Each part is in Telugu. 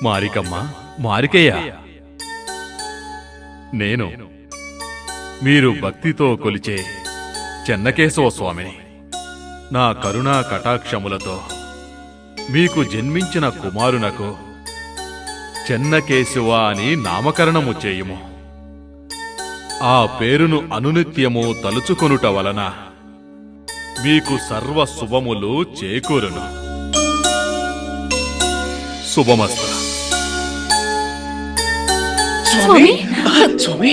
మారికమ్మ, మారికయ్య, నేను మీరు భక్తితో కొలిచే చెన్నకేశవ స్వామిని. నా కరుణా కటాక్షములతో మీకు జన్మించిన కుమారునకు చెన్నకేశవ అని నామకరణము చేయుము. ఆ పేరును అనునిత్యము తలుచుకొనుట వలన మీకు సర్వ శుభములు చేకూరును. శుభమస్తు. స్వామి స్వామి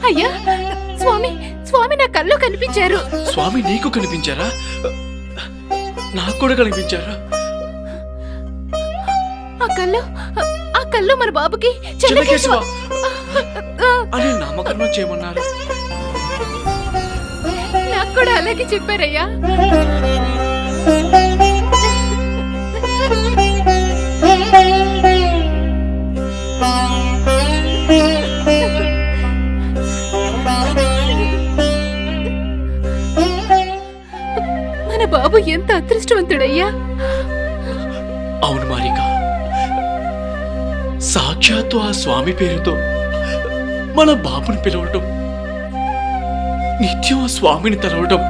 అయ్యా, స్వామి స్వామి నా కల్లో కనిపించారు. స్వామి నీకు కనిపించారా? నాకు కూడా కనిపించారా? ఆ కల్లో మన బాబుకి చెన్నకేశవ అని నామకరణం చేయమన్నారు. నాకు కూడా అలాగే చెప్పారయ్యా. మన బాబు ఎంత అదృష్టవంతుడయ్యా. అవును మారిక, సాక్షాత్తు ఆ స్వామి పేరుతో మన బాబుని పిలవటం, నిత్యం ఆ స్వామిని తలవటం,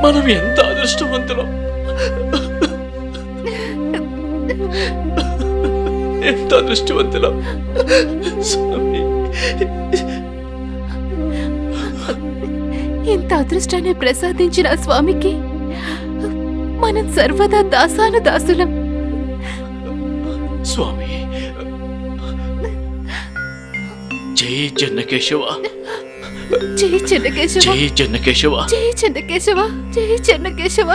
మనం ఎంత అదృష్టవంతులం, ఎంత అదృష్టవంతులం. స్వామి, ఇంత అదృష్టాన్ని ప్రసాదించిన ఆ స్వామికి మనం సర్వదా దాసాను దాసులం. స్వామి, జై చెన్నకేశవ, జై చెన్నకేశవ, జై చెన్నకేశవ, జై చెన్నకేశవ, జై చెన్నకేశవ.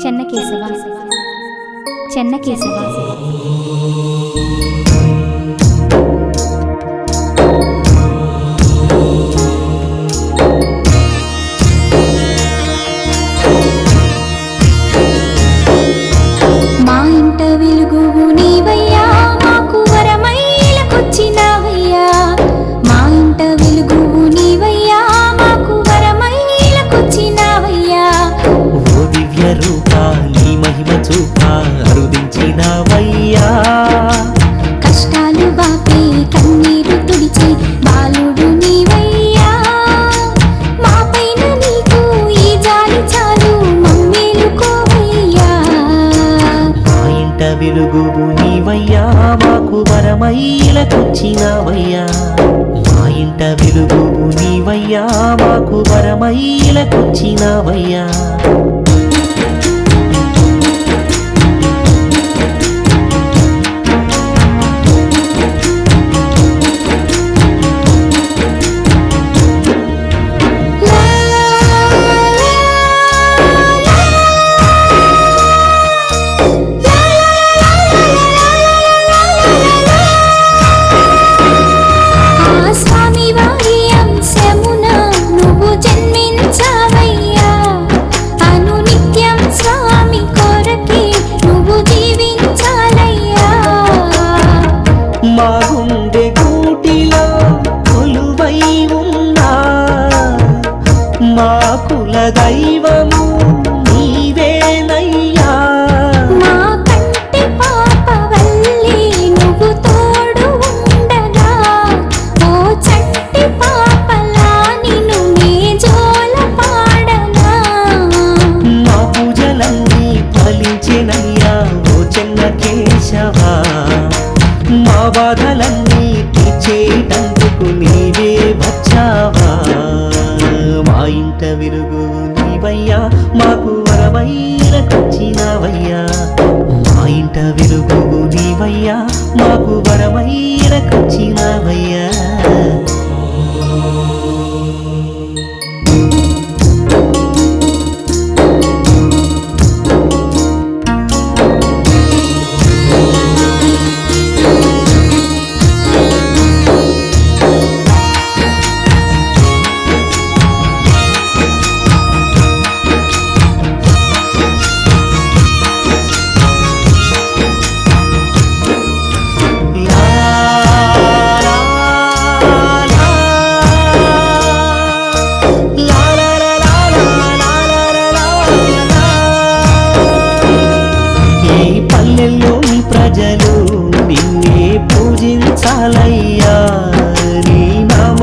చెన్నకేశవ, చెన్నకేశవ, చెన్నకేశవ. మా ఇంట వెలుగువు నీవయ్యా, మాకు వరమైలకొచ్చినావయ్యా. మా ఇంట వెలుగువు నీవయ్యా, మాకు వరమైలకొచ్చినావయ్యా. ఓ దివ్య రూపా, నీ మహిమ చూపా అరుదించినావయ్యా. కష్టాలు బాపి కన్నీరు తుడిచి బాలుడు నీవయ్యా. మా పైన నీకు ఈ జాలి చాలు, మమ్మేలుకోవయ్యా. మా ఇంట వెలుగువు నీవయ్యా, మాకు వరమైలకొచ్చినావయ్యా. మా ఇంట వెలుగువు నీవయ్యా, మాకు వరమైలకొచ్చినావయ్యా. ఆ స్వామి వారి అంశమున నువ్వు జన్మించావయ్యా. అను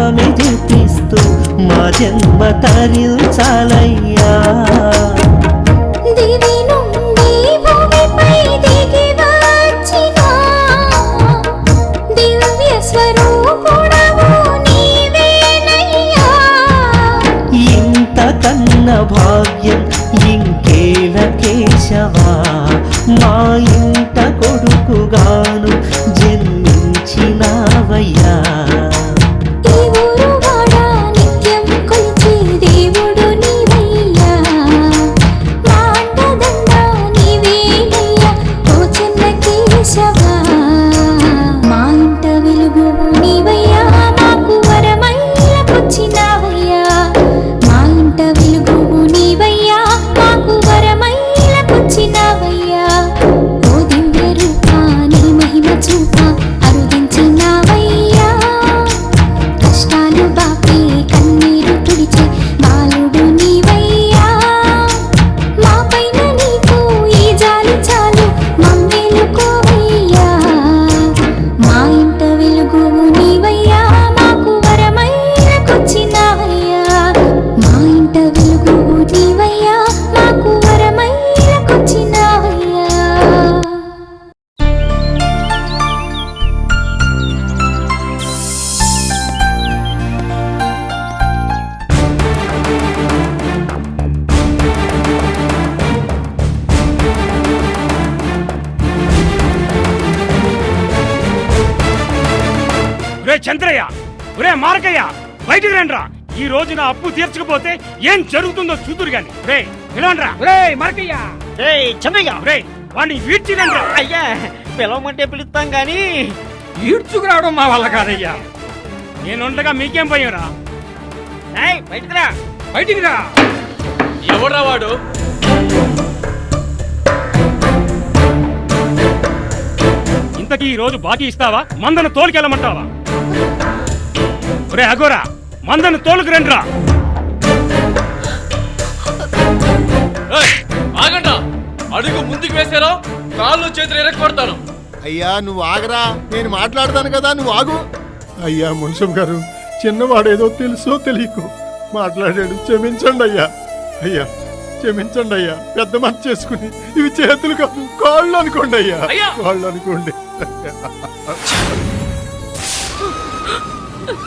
నామమే జపిస్తూ మా జన్మ తరించాలయ్యా. దివి నుండి భూమిపై దిగి వచ్చిన దివ్య స్వరూపుడవు నీవేనయ్యా. ఇంతకన్న భాగ్యం ఇంకేల కేశవా, మా ఇంట కొడుకుగాను జన్మించినావయ్యా. ఈ ఊరు వాడ నిత్యం కొలిచే దేవుడు నీవయ్యా. మా అండదండ నీవేనయ్యా ఓ చిన్న కేశవా. మా ఇంట వెలుగు నీవయ్యా మాకు వరమైలకొచ్చినావయ్యా. మా ఇంట వెలుగు నీవయ్యా మాకు వరమైలకొచ్చినావయ్యా. ఓ దివ్య రూపా నీ మహిమ చూప అరుదించినావయ్యా. కష్టాలు బాపి కన్నీరు తుడిచే బాలుడు నీవయ్యా. మా పైన నీకు ఈ జాలి చాలు మమ్మేలుకోవయ్యా. మా ఇంట వెలుగు నీవయ్యా మాకు వరమైలకొచ్చినావయ్యా. మా ఇంట వెలుగు నీవయ్యా మాకు వరమైలకొచ్చినావయ్యా. ఒరే చంద్రయ్య, ఒరే మార్కయ్య, బయటికి రండ్రా. ఈ రోజు నా అప్పు తీర్చకపోతే ఏం జరుగుతుందో చూదురు గాని. రే పిలవండ్రా. ఒరే మార్కయ్య, చంద్రయ్య, రే వాడిని వీడ్చి రండ్రా. అయ్యా పిలవమంటే పిలుస్తాం గాని ఈడ్చుకురావడం మా వల్ల కాదయ్యా. నేనుండగా మీకేం భయంరా? బయటకు రా. బయటికి రా. ఎవడ్రా వాడు? ఇంతకీ ఈ రోజు బాకీ ఇస్తావా, మందను తోలుకెళ్ళమంటావా? ఒరే అగోరా, మందను తోలుకు రండ్రా. ఆగండా, అడుగు ముందుకు వేసారో కాళ్ళు చేతులు ఎరగొడతాను. అయ్యా నువ్వు ఆగరా, నేను మాట్లాడతాను కదా, నువ్వు ఆగు. అయ్యా మున్సం గారు, చిన్నవాడేదో తెలుసో తెలియకు మాట్లాడాడు, క్షమించండి అయ్యా. అయ్యా క్షమించండి అయ్యా, పెద్ద మనసు చేసుకుని ఇవి చేతులు కాదు కాళ్ళు అనుకోండి అయ్యా, అయ్యా! కాళ్ళు అనుకోండి.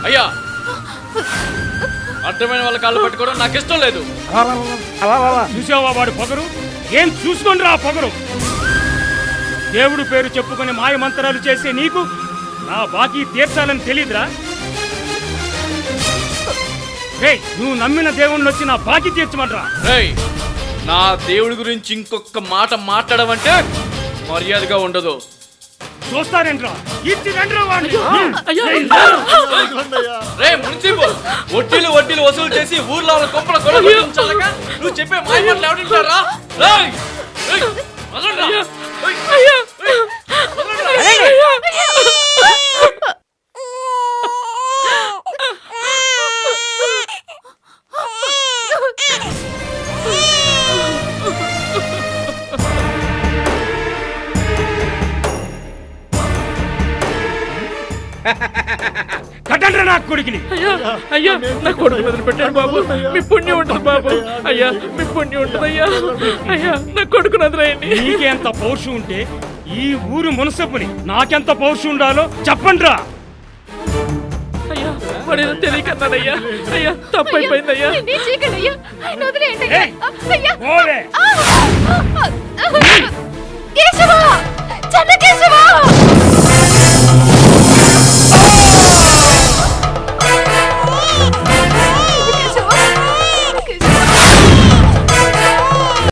అయ్యా, అర్థమైన వాళ్ళ కాళ్ళు పట్టుకోవడం నాకు ఇష్టం లేదు. చూసావా వాడు పొగరు? ఏం చూసుకోండిరా ఆ పొగరు. దేవుడు పేరు చెప్పుకొని మాయ మంత్రాలు చేసే నీకు నా బాకీ తీర్చాలని తెలీదురా? రేయ్, నువ్వు నమ్మిన దేవుణ్ణి వచ్చి నా బాకీ తీర్చమంటరా. రేయ్, నా దేవుడి గురించి ఇంకొక మాట మాట్లాడమంటే మర్యాదగా ఉండదు. చూస్తారేంట్రా? ఇచ్చి రండ్రా వాడిని. రే మున్సిపల్, వడ్డీలు వడ్డీలు వసూలు చేసి ఊర్లో వాళ్ళ కొంపల కొనసాగాక నువ్వు చెప్పే మాయ మాటలు ఎవరింటారా? రేయ్, రేయ్, వదలండ్రా. రేయ్, కట్టండ్రా నా కొడుకుని. అయ్యా నా కొడుకు వదిలి పెట్టాను బాబు, మీ పుణ్యం ఉంటుంది బాబు. అయ్యా మీ పుణ్యం ఉంటుంది అయ్యా. అయ్యా నా కొడుకు వదిలేయండి. నీకెంత పౌరుషం ఉంటే ఈ ఊరు మునసపుని నాకెంత పౌరుషం ఉండాలో చెప్పండ్రా. అయ్యా వాడేదో తెలియకన్నాడయ్యా. అయ్యా తప్పైపోయిందయ్యా. నేనేం చేయగలయ్యా? ఆయన వదిలేయండి అయ్యా. ఏయ్, అయ్యా, పోలే.